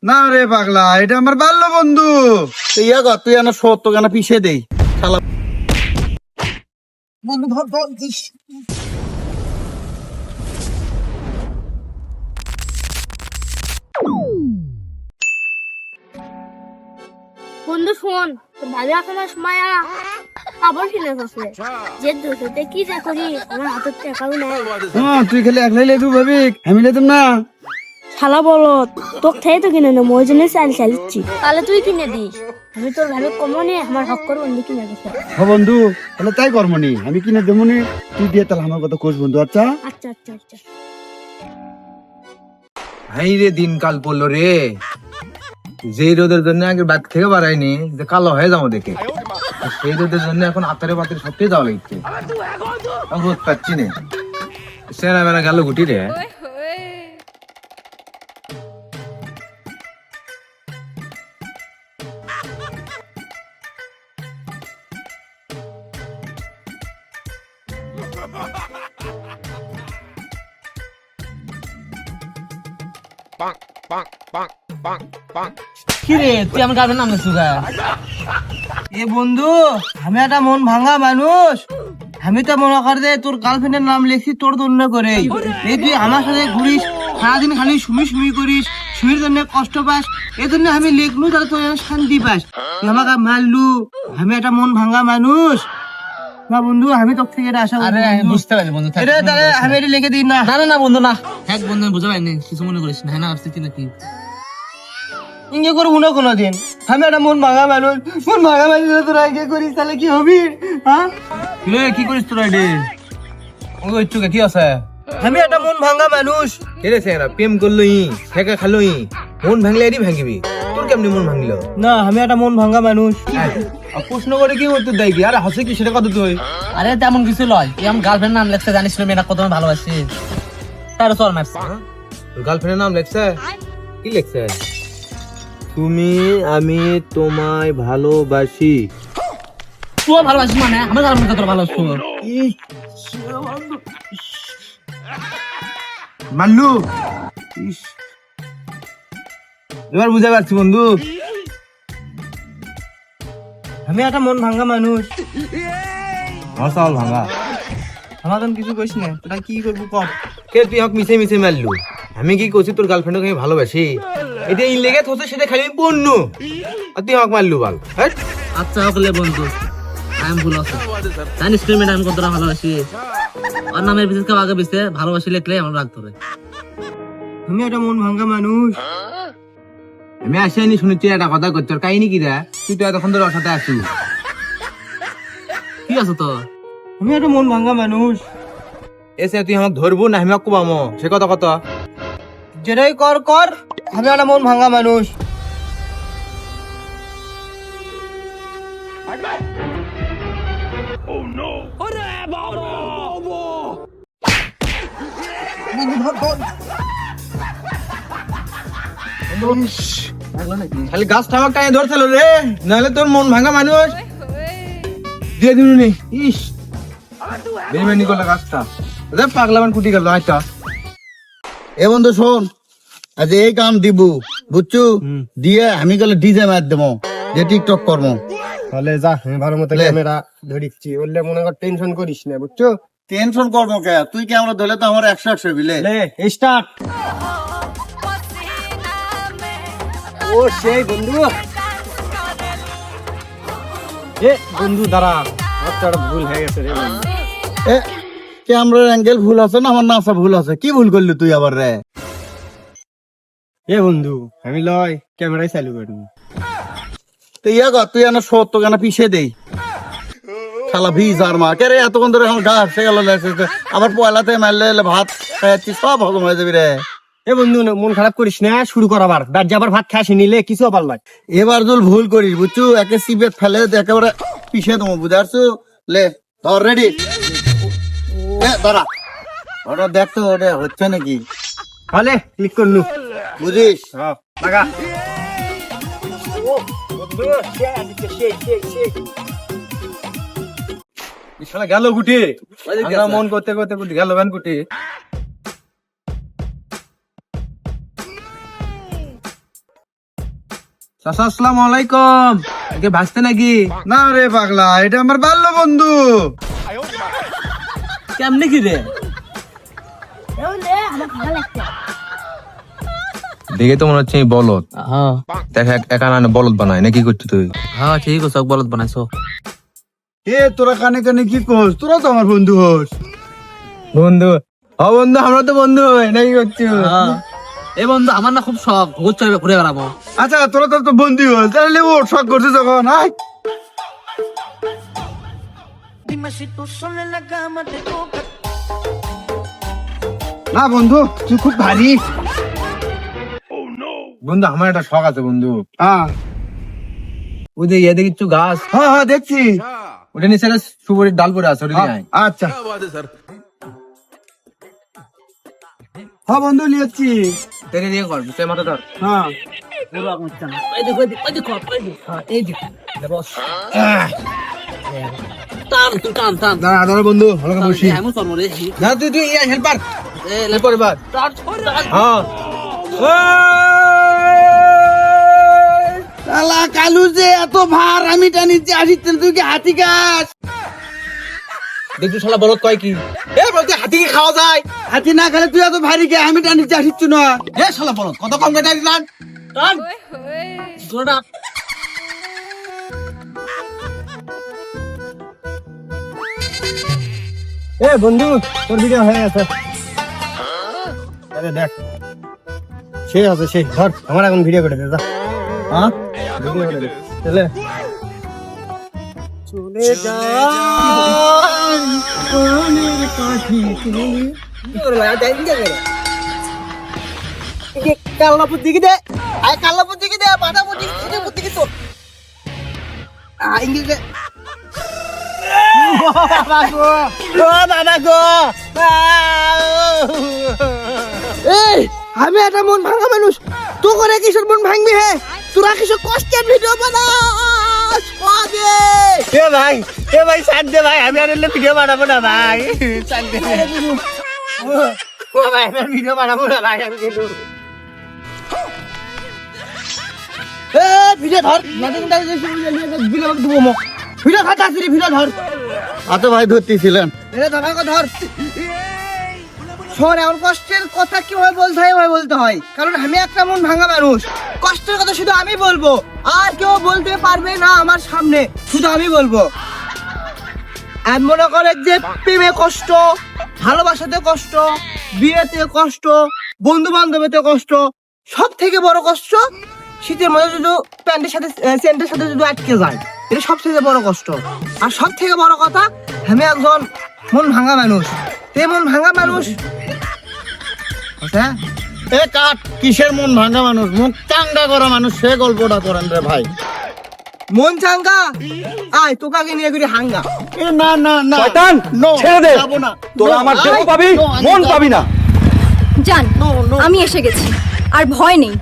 না রে পাগলা, এটা আমার বাল্য বন্ধু। ইয়া কর, তুই আমার সত্য গানা পিছিয়ে দেই শালা বন্ধু। ধর ধর ইস। বন্ধু শোন, তোর ভাবি এখনো সময় আবার কিনে গেছে যে দুটোতে কি যা করি, আমার হাতের টাকাও নাই। হ্যাঁ, তুই খালি একলাই লেদু ভাবি, আমি লেদুম না। শালা বলো, তোর থেকে তো কিনে নেবো, ওই জন্য চালিচ্ছি। তাহলে তুই কিনে দিস, আমি তোর ভাবি কমনে আমার হক করে অন্য কিনে গেছে। হ বন্ধু, তাহলে তাই করমনি, আমি কিনে দেবনি, তুই দিয়ে তাহলে আমার কথা কোষ বন্ধু। আচ্ছা আচ্ছা আচ্ছা আচ্ছা। হাই রে, দিনকাল পড়লো রে। যে রোদের জন্য আগে বাদ থেকে বাড়াইনি, যে কালো হয়ে যাবো দেখে, আর সেই রোদের জন্য এখন আতারে বাতারে সবটাই যাওয়া লাগছে। আমি বুঝতে পারছি না, সেনা বেনা গেল গুটি রে। কিরে তুই আমার গার্লফ্রেন্ড নাম লিখছু গা? এ বন্ধু, আমি একটা মন ভাঙা মানুষ। আমি তো মনে কর যে তোর গার্লফ্রেন্ডের নাম লিখছি তোর জন্য করে। এই তুই আমার সাথে ঘুরিস, সারাদিন খালি সুমি সুমি করিস, সুমির জন্য কষ্ট পাস, এই জন্য আমি লিখলু তাহলে তোর যেন শান্তি পাস। তুই আমাকে মারলু, আমি একটা মন ভাঙা মানুষ না বন্ধু, আমি তোর থেকে এটা আশা করি। বুঝতে পারি বন্ধু। এটা তাহলে আমি এটা লিখে দিই না। না না না বন্ধু, না এক বন্ধু বুঝতে পারিনি, কিছু মনে করিস না। হ্যাঁ না, আসছি নাকি ইঙ্গে করবো না কোনোদিন। আমি একটা মন ভাঙা মানুষ, মন ভাঙা মানুষ তোরা ইঙ্গে করিস তাহলে কি হবি? হ্যাঁ, কি করিস তোরা রে? ওই চুকে কি আছে? আমি একটা মন ভাঙা মানুষ। কে রে সেরা প্রেম করলো ই, ফেকা খালো ই, মন ভাঙলে এরই ভাঙিবি। তোর কেমনি মন ভাঙলো? না, আমি একটা মন ভাঙা মানুষ। প্রশ্ন করে কি উত্তর দেয় কি? আরে হাসে কি সেটা কত তুই? আরে তেমন কিছু লয়, তুই আমার গার্লফ্রেন্ড নাম লেখছে, জানিস না মেয়েটা কত আমি ভালোবাসি। তার চল মারছি। তোর গার্লফ্রেন্ডের নাম লেখছে? কি লেখছে? তুমি আমি তোমায় ভালোবাসি। তুই ভালোবাসিস মানে আমার গার্লফ্রেন্ড কত ভালোবাসো? মাল্লু, এবার বুঝতে পারছি বন্ধু। আমি একটা মন ভাঙা মানুষ। আমার চাল ভাঙা। আমার কারণ কিছু কইস না, তোরা কি করবো কর। কে তুই হক মিশে মিশে মারলু? আমি কি করছি তোর গার্লফ্রেন্ডকে আমি ভালোবাসি? এটা ইন লেগে থসে সেটা খালি পণ্য, আর তুই হক মারলু বল। হ্যাঁ আচ্ছা হকলে বন্ধু, আমি ভুল আছে, জানিস না মেয়েটা আমি কতটা ভালোবাসি। আর নামের বিশেষ কেউ আগে বেশি ভালোবাসি লিখলে আমার রাগ ধরে। আমি একটা মন ভাঙা মানুষ। আমি আসিনি শুনেছি একটা কথা করছি, তোর কাহিনী কি রে? তুই তো এতক্ষণ ধরে ওর সাথে আসিস। কি আছে তো? আমি একটা মন ভাঙা মানুষ। এসে তুই আমাকে ধরবো না আমি কুবামো, সে কথা কত? যেটাই কর কর, আমি একটা মন ভাঙা মানুষ। খালি গাছ থামাক টাই ধরছিল রে, নাহলে তোর মন ভাঙা মানুষ দিয়ে দিন নি। ইস বেইমানি করলে গাছটা রে, পাগলামান কুটি গেল। আচ্ছা এ বন্ধু শোন, আজ এই কাম দিব বুঝছু, দিয়ে আমি গেলে ডিজে মার দেবো, যে টিকটক করবো। তাহলে যা, আমি ভালো মতো ক্যামেরা ধরিচ্ছি, বললে মনে কর টেনশন করিস না, বুঝছো? টেনশন করবো কে? তুই ক্যামেরা ধরলে তো আমার 100 বিলে। স্টার্ট। ও সেই বন্ধু, এ বন্ধু দাঁড়া, একটা ভুল হয়ে গেছে রে বন্ধু। এ ক্যামেরার অ্যাঙ্গেল ভুল আছে না আমার নাচা ভুল আছে? কি ভুল করলি তুই আবার রে? এ বন্ধু, আমি লয় ক্যামেরাই চালু করি। তো ইয়া কর, তুই আমার সত্য গানা পিছিয়ে দেই শালা ভিজ আর মা। কে রে এতক্ষণ ধরে এখন ঘা সে গেল, আবার পয়লাতে মারলে ভাত খাইছি, সব হজম হয়ে যাবি রে। এ বন্ধু মন খারাপ করিস না, শুরু কর আবার। দাঁড় আবার ভাত খাসি নিলে কিছু আবার লাগে। এবার যদি ভুল করিস বুঝছু, একে সিবেট ফেলে একেবারে পিছিয়ে দেবো, বুঝতে পারছু? লে ধর, রেডি? দাঁড়া, ওটা দেখতো ওটা হচ্ছে নাকি, তাহলে ক্লিক করলু, বুঝিস? লাগা। গেল গুটি, মন করতে করতে গেল ভ্যান গুটি। চাচা আসসালামু আলাইকুম। একে ভাসতে নাকি? না রে পাগলা, এটা আমার বাল্য বন্ধু। কেমনে কি রে? এমন রে, আমার ভালো লাগছে। দেখে তো মনে হচ্ছে এই বলদ। হ্যাঁ দেখ একা না বলদ বানায় নাকি করছিস তুই? হ্যাঁ ঠিক আছে, বলদ বানাইছো। এ তোরা কানে কানে কি করছ? তোরা তো আমার বন্ধু হোস। বন্ধু, ও বন্ধু, আমরা তো বন্ধু হই নাকি করছিস? হ্যাঁ এই বন্ধু, আমার না খুব শখ ঘুরে বেড়াবো। আচ্ছা তোরা তো বন্ধু হোস, তাহলে ওর শখ করছে যখন। আয় না বন্ধু, তুই খুব ভারী। বন্ধু আমার একটা শখ আছে বন্ধু। হ্যাঁ ওই যে ইয়ে কিছু গাছ, হ্যাঁ হ্যাঁ দেখছি। ওটা নিচে একটা সুপারির ডাল পড়ে আছে, ওটা নিয়ে আয়। আচ্ছা হ্যাঁ বন্ধু নিয়েছি। তেরে দিয়ে কর, তুই মাথা ধর। হ্যাঁ এই দেখো, এই দেখো, এই দেখো, বস। টান তুই টান টান। দাঁড়া দাঁড়া বন্ধু, ভালো করে বসি। এমন করবো রে। না তুই ইয়ে হেল্পার। এ হেল্পার এবার। টান, টান। হ্যাঁ শালা কালু যে এত ভার আমি টানিতে আসিতে, তুই কি হাতি গাছ? দেখছু শালা বলদ কয় কি? এ বলতে হাতি কি খাওয়া যায়? হাতি না খেলে তুই এত ভারী কে? আমি টানিতে আসিচ্ছ না। এ শালা বলদ কত কম বেটা দিলাম। টান। জোরে টান। এ বন্ধু, তোর ভিডিও হয়ে গেছে। আরে দেখ, সে আছে, সে ধর আমার এখন ভিডিও করে দে। যা। হ্যাঁ ভিডিও করে দে। চলে চলে যা কোনের পাখি তুই। কি করে লাগা যাই দিকে গেল? এ কাল্লাপুর দিকে দে, আয় কাল্লাপুর দিকে দে, বাটাপুর দিকে দে, পুর দিকে তো ইংলিশ দে। বাবা গো, ও বাবা গো। এই আমি একটা মন ভাঙা মানুষ, তো করে কিসের মন ভাঙবি? হে তোরা কিসব কষ্টের ভিডিও বানাস? এ ভাই ছাড় দে ভাই, আমি আর ভিডিও বানাবো না ভাই, ছাড় দে। ও ভাই আমি ভিডিও বানাবো না ভাই, আমি কিন্তু ভিডিও ধর, ভিডিও খাতা আসলি, ভিডিও ধর। আচ্ছা ভাই ধরতেছিলেন, ধর। শোন, এমন কষ্টের কথা কিভাবে বলতে হয় এভাবে বলতে হয়, কারণ আমি একটা মন ভাঙা মানুষ। কষ্টের কথা শুধু আমি বলবো, আর কেউ বলতে পারবে না আমার সামনে, শুধু আমি বলবো। আর মনে করে যে প্রেমে কষ্ট, ভালোবাসাতে কষ্ট, বিয়েতে কষ্ট, বন্ধু বান্ধবেতে কষ্ট, সব থেকে বড় কষ্ট শীতের মধ্যে যদি প্যান্টের সাথে সেন্টের সাথে যদি আটকে যায়, এটা সব থেকে বড় কষ্ট। আর সব থেকে বড় কথা, আমি একজন মন ভাঙা মানুষ। মন ভাঙা মানুষ এ কাট, কিসের মন ভাঙা মানুষ? মুখ চাঙ্গা করা মানুষ, সে গল্পটা করেন রে ভাই। মন চাঙ্গা, আয় তোকাকে নিয়ে ঘুরে হাঙ্গা। এ না না না শয়তান, ছেড়ে দে, যাব না। তোরা আমার দেহ পাবি, মন পাবি না। জান, আমি এসে গেছি, আর ভয় নেই।